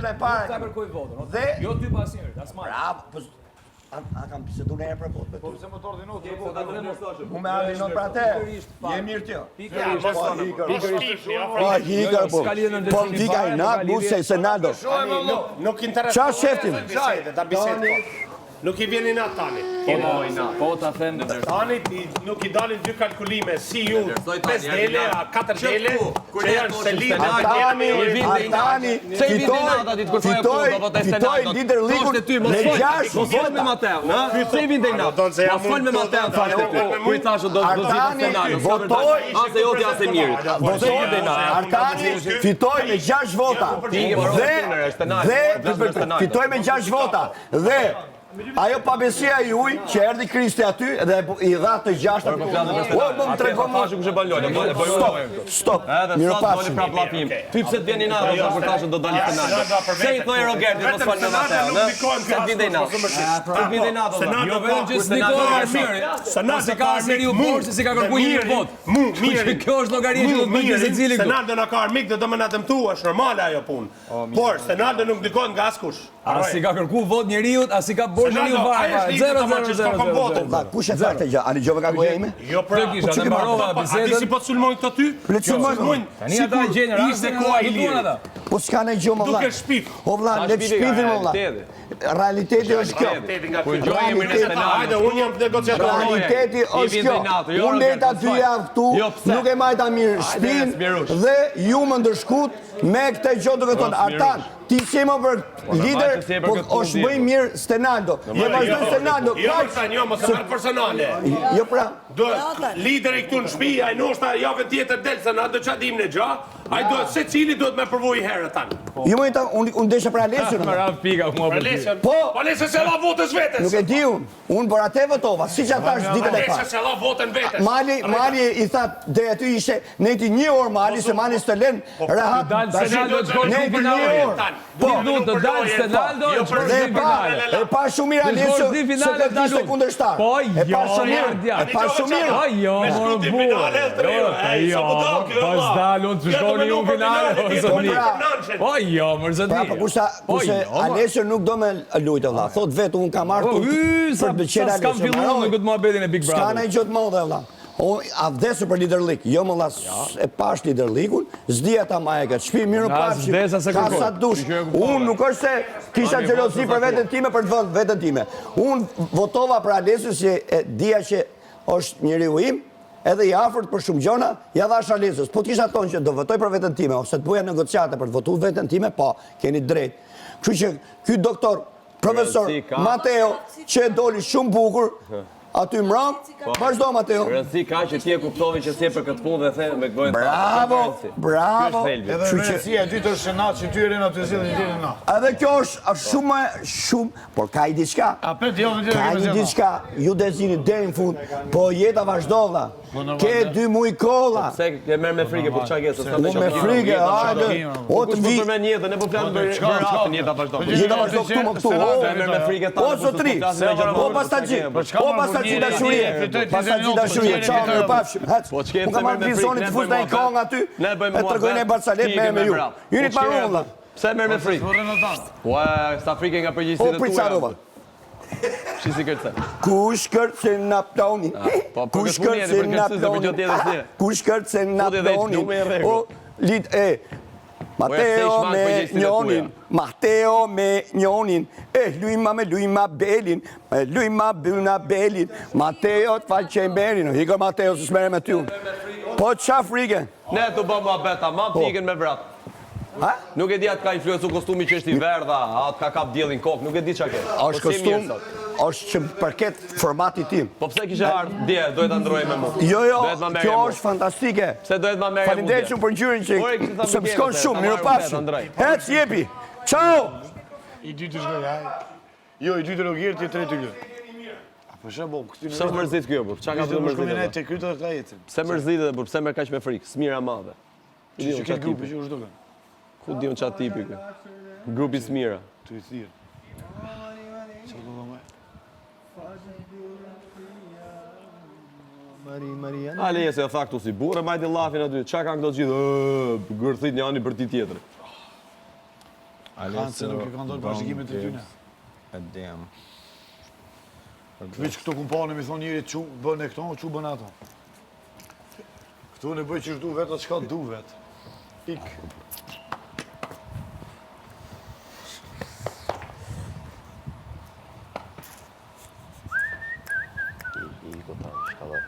ditën e parë. Ta kërkoj votën. Dhe jo ty pas njëri, as marr. bravo. A kam bisedu në herë për votë? Po pse më ordinot për votë? Mu me ordinot për atë. Je mirë tjo. Hikër, po. Po vika i natë, mu se Senado. Nuk intereson. Qa sheftim? Ta bisedë. Nuk I vjen I natë tani. Po ta them në dërë. Tani nuk I dalin dy kalkulime, si ju 5 dele, 4 dele, që janë selinë. Artani fitoj lider ligun me 6 vota. Se vin dej natë. Mos fol me Mateo fare ty. Ku I thashë do të Artani votoj. Ase joti as e mirit. Artani fitoj me 6 vota. Dhe fitoj me 6 vota. Dhe ajo pabesia juj që erdhi Kristi aty dhe I dha të 6. O, më më tregon më. Stop. Mirë pashim. Ty pse të vjen I natë reportazhin do dalë penal. Se I thoi Rogerti mos fal me Mateo, ë? Se të vjen natë. Se vjen natë. Jo vetëm që s'nikohet Armiri. Se ka seriu borxhi, se ka kërkuar një vot. Mirë. Kjo është llogaria që do të bëjë secili këtu. Senaldo na ka armik dhe do më na dëmtuar, është normale ajo punë. Por Senaldo nuk ndikon nga askush. As I ka kërkuar vot njeriu, as I ka borxhi njeriu fare. 0-0-0. Kush e tha këtë gjë? Ani gjove ka goja ime? Jo pra, ne mbarova a di si bisedën. po të sulmojnë këto ty? Le të sulmojnë. Tani ata gjenë Ishte koha I lirë. Po s'ka ne gjë më vlla. Duke shpif. O vlla, le të shpifin më vlla. Realiteti është kjo. Kur gjojë emrin e Senadit. Hajde, unë jam negociator. Realiteti është kjo. Unë leta 2 javë këtu, nuk e majta mirë shtëpinë dhe ju më ndërshkut me këtë gjë duke thonë Artan, ti si më për lider, po është më I mirë Senado. Je vazhdon Senado. Jo, Artan, jo, mos e marr personale. Jo pra. Lideri këtu në shtëpi, ai ndoshta javën tjetër del Senado ç'a dim ne gjë. Ai duhet secili duhet më provoj herë tani. Jo më ta unë desha për Alesion. Pika mua për. Po, Alesio se la votës vetes. Nuk e di unë por atë votova, siç ata është ditën e Alesio parë. se la votën vetes. Mali I tha deri aty ishte neti 1 orë Mali se Mali s'të lën rehat. Dal Senado të shkojë në finale. Po do të dal Senado të shkojë në finale. E pa shumë mirë Alesion. Në finale të ishte kundërshtar. Po e pa shumë mirë. E pa shumë mirë. Po jo, pas dalun të shkojnë në finale. Po jo, mërzëdi. Po kurse Alesion nuk do me lujtë valla. Thot vetë unë kam marrë për të qenë Alesion. S'kam filluar në këtë muhabetin e Big Brother. S'ka ndonjë gjë të madhe valla. A vdesu për Leader League, jo më las e pash Leader League-un, s'dija ta maja këtë shpi, mirë në pashim, ka sa dush. Unë nuk është se kisha xhelozi për veten time për të vënë veten time. Unë votova për Alesion që dija që është njeriu im, edhe I afërt për shumë gjona, ja dhash Alesios. Po kisha thonë që do votoj për veten time ose të bëja negociate për të votuar veten time, po, keni drejt. Kështu që ky doktor profesor Mateo që doli shumë bukur aty mram, vazhdo Mateo. Rëndësi ka që ti e kuptove që si e për këtë punë dhe the me gojën. Bravo. Edhe rëndësia e dytë është Senat që ty Elena të zgjidhni deri në. Edhe kjo është shumë, por ka I diçka. Ka I diçka, ju dezini deri në fund, po jeta vazhdo valla. Ke 2 muj kolla. Pse ke merr me frikë për çka ke se Unë me frikë, hajde. O të vi. Për me jetën, ne po flasim për ratën, jeta vazhdo. Jeta vazhdo këtu më këtu. Merr me frikë ta. O sotri. O pastaçi. O pastaçi dashurie. Pastaçi dashurie. Çao mirë pafshim. Po ç'ke Unë kam marrë vizonit të fusë në kong aty. E tregojnë Barsalet me ju. Jeni të marrë valla. Pse merr me frikë? Ua, sa frikë nga përgjegjësitë tua. O Pricarova. Shisi kërcen. Kush kërcen na ploni? Kush kërcen na ploni? Kush kërcen na ploni? O lid Mateo me njonin, Mateo me njonin, lujma me lujma belin, lujma bëna belin, Mateo të falë qemberin, hikër Mateo së shmere me ty unë. Po qa frike? Ne të bëmë abeta, ma piken me vratë. Nuk e di atë ka influencu kostumi që është I verdha, atë ka kap djelin kokë, nuk e di qa ke. Është kostum, është që përket formati tim. Po pse kishe ardhë dje, dojtë androjë me mu? Jo, kjo është fantastike. Pse dojtë ma merje mu dje? Faleminderit shumë për ngjyrën që së më shkon shumë, mirë pafshim. Hec, jepi. Ciao. I dytë shkoj, jo, I dytë Roger, ti tretë ky. Po shembull, këtu Pse mërzit kjo, çka ka bërë mërzit? Te kryta ka jetën. Pse mërzit dhe pse merr kaq me frikë? Smira madhe. Që ke grupi që është duke. Ku diun çat tipi ky? Grupi Smira. Tu I thirr. Çfarë do më? Ale se tha këtu si burrë, majti llafin aty. Çka kanë këto gjithë? Gërthit një ani për ti tjetër. Kanë se nuk i kanë dorë bashkimet të tyne. Damn. Veç këto kumpane mi thonë njëri që bën e këto, që bën ato. Këtu në bëj që shdu vetë atë qka du vetë. Ik. Iko ta, shkallar.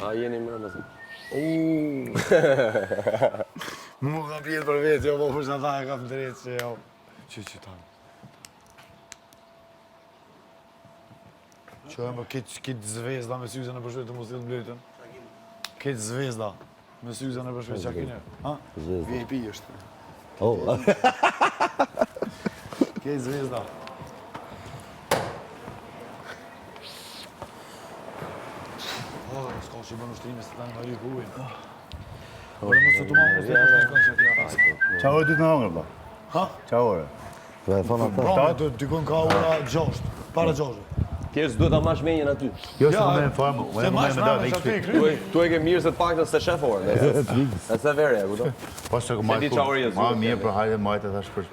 A jeni më rëmëzën. Mu kam pjetë për vetë, jo, po përshë ata e kam drejtë që jo. Që tanë. Që e më kitë zvezda me syze në përshvetë të mos të mbletën. Kitë zvezda me syze në përshvetë që akine. VIP është. Kitë zvezda. S'ka që bën ushtrime se tani më ri huin. Por mos të më mos të shkon që atje. Qa orë ditë në hangër, bla? Ha? Qa orë? Dhe thonë ata. Pra, dikon ka ora 6, para 6. Thjesht duhet ta mash menjen aty. Jo, se më me informë, Se mash me me që aty i kry. Tu e ke mirë se të paktën se shef orë. E se vere, e kupton? Po se Se di qa orë jetë. ma mirë për hajde majtë thash për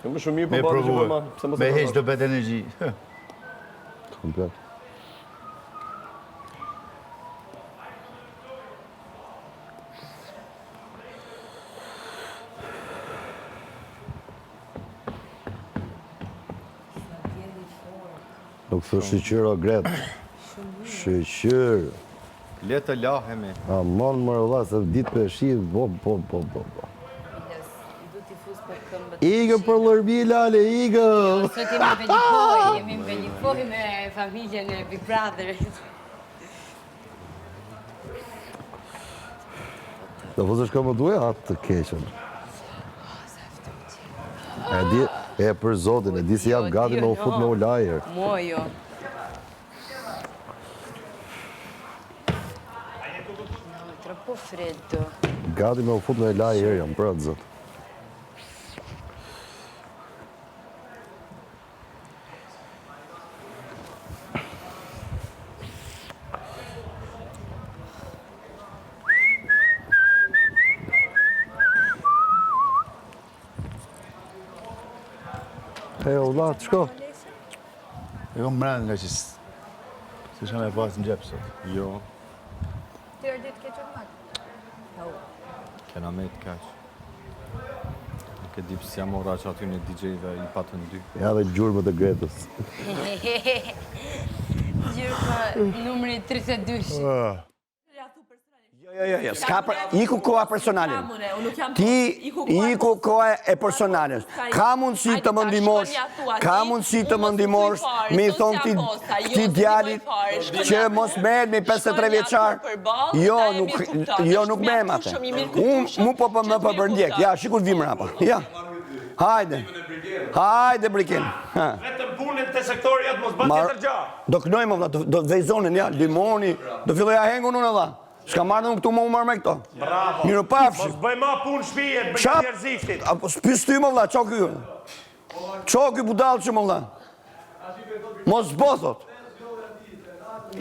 Më shumë mirë me po bëhet provuar. pse mos Me e heq provon. do bet energji. Komplet. Nuk thë shqyqyr o gret. Shqyqyr. Le të lahemi. A mon më rëlla se ditë për shi, bo. Du t'i fus për këmbët. Igë për lërbi, lale, igë! Sot jemi në Belipoj me familjen e Big Brother. Do fësë shka më duhe, atë të keqen. E për zotin, e di si jam gati me u fut me u lajer. Mo jo. Troppo freddo. Gati me u fut me u lajer jam, për atë zot. E o la, të shko? E kom mrenë nga që se shka me pasë në gjepë sot. Jo, Ti orë ditë keqë matë? kena me të kaq. Nuk e di pësë jam ora që aty në DJ-ve i patën dy. Ja dhe gjurëmët e Gretës. Gjyrë numri 32. Jo, s'ka për... Iku koha personale. Ti iku koha e personale. Ka mundësi të më ndihmosh, mi thonë ti djalit që mos merret me 53 vjeçar. Jo, nuk merrem atë. Mu po më përbërndjek. Ja, shikur vi mrapa. Ja. Hajde, Brikin. Vetëm punën të sektorit mos bën tjetër gjë. Do kënojmë, vëlla, do vejzonin, ja, limoni, do filloj a hengun unë, vëlla. S'ka marrë në këtu më umër me këto. Bravo. Miru pafshi. Mos bëj ma punë shpije, bëj njerëzishtit. Spys ty, më vëlla, qo kjo. Qo kjo budal që, më vëlla. Mos bo, thot.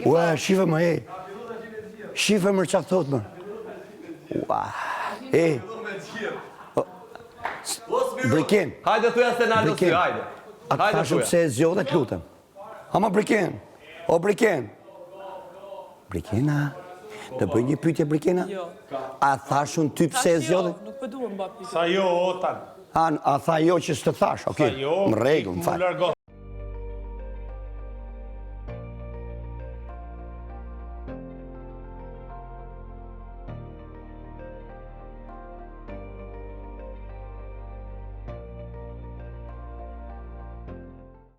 Ua, shife më, e. Shife më qatë thot, më. Ua, e. Brikin. Hajde thuja Stenardo sy, hajde. Atë thashëm se e zjodhe të lutem. Ama Brikin. O Brikin. Brikina. Të bëj një pyetje Brikina? Jo. A thashun ty pse e zjodhe? Nuk për duhem ba pyetje. Sa jo, otan. A tha jo që s'të thash, okej. Sa jo, Më rregull, më fal. largo.